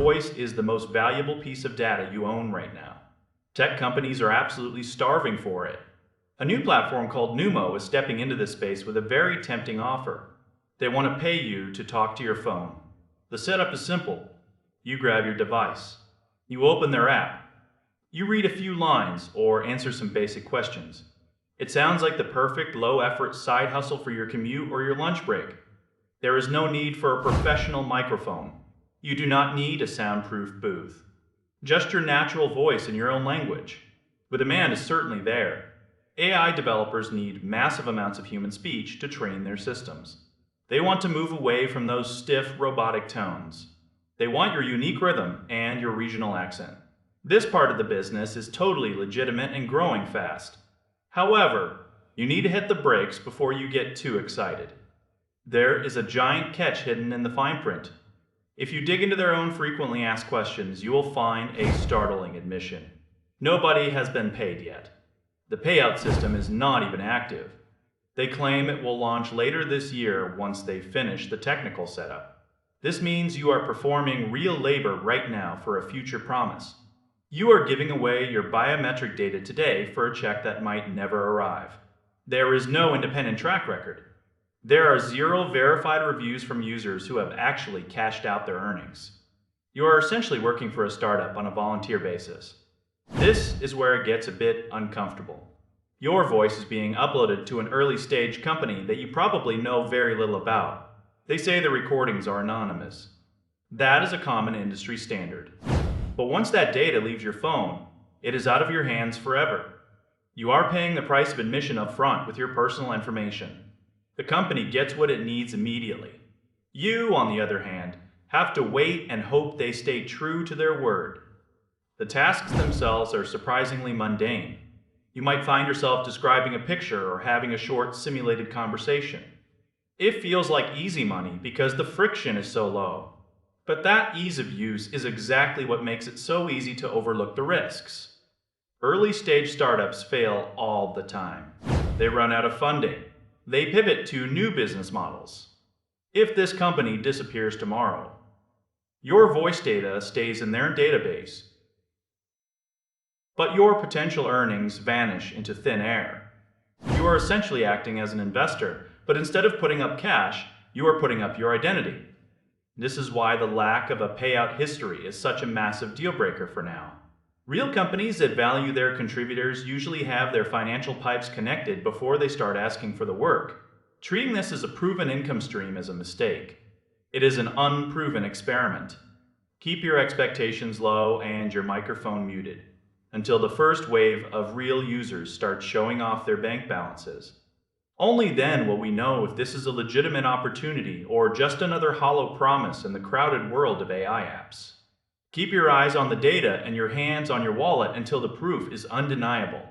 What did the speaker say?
voice is the most valuable piece of data you own right now. Tech companies are absolutely starving for it. A new platform called Numo is stepping into this space with a very tempting offer. They want to pay you to talk to your phone. The setup is simple. You grab your device. You open their app. You read a few lines or answer some basic questions. It sounds like the perfect low-effort side hustle for your commute or your lunch break. There is no need for a professional microphone. You do not need a soundproof booth. Just your natural voice in your own language. The demand is certainly there. AI developers need massive amounts of human speech to train their systems. They want to move away from those stiff, robotic tones. They want your unique rhythm and your regional accent. This part of the business is totally legitimate and growing fast. However, you need to hit the brakes before you get too excited. There is a giant catch hidden in the fine print. If you dig into their own frequently asked questions, you will find a startling admission. Nobody has been paid yet. The payout system is not even active. They claim it will launch later this year once they finish the technical setup. This means you are performing real labor right now for a future promise. You are giving away your biometric data today for a check that might never arrive. There is no independent track record. There are 0 verified reviews from users who have actually cashed out their earnings. You are essentially working for a startup on a volunteer basis. This is where it gets a bit uncomfortable. Your voice is being uploaded to an early-stage company that you probably know very little about. They say the recordings are anonymous. That is a common industry standard. But once that data leaves your phone, it is out of your hands forever. You are paying the price of admission up front with your personal information. The company gets what it needs immediately. You, on the other hand, have to wait and hope they stay true to their word. The tasks themselves are surprisingly mundane. You might find yourself describing a picture or having a short simulated conversation. It feels like easy money because the friction is so low. But that ease of use is exactly what makes it so easy to overlook the risks. Early-stage startups fail all the time. They run out of funding. They pivot to new business models. If this company disappears tomorrow, your voice data stays in their database, but your potential earnings vanish into thin air. You are essentially acting as an investor, but instead of putting up cash, you are putting up your identity. This is why the lack of a payout history is such a massive deal breaker for now. Real companies that value their contributors usually have their financial pipes connected before they start asking for the work. Treating this as a proven income stream is a mistake. It is an unproven experiment. Keep your expectations low and your microphone muted until the first wave of real users starts showing off their bank balances. Only then will we know if this is a legitimate opportunity or just another hollow promise in the crowded world of AI apps. Keep your eyes on the data and your hands on your wallet until the proof is undeniable.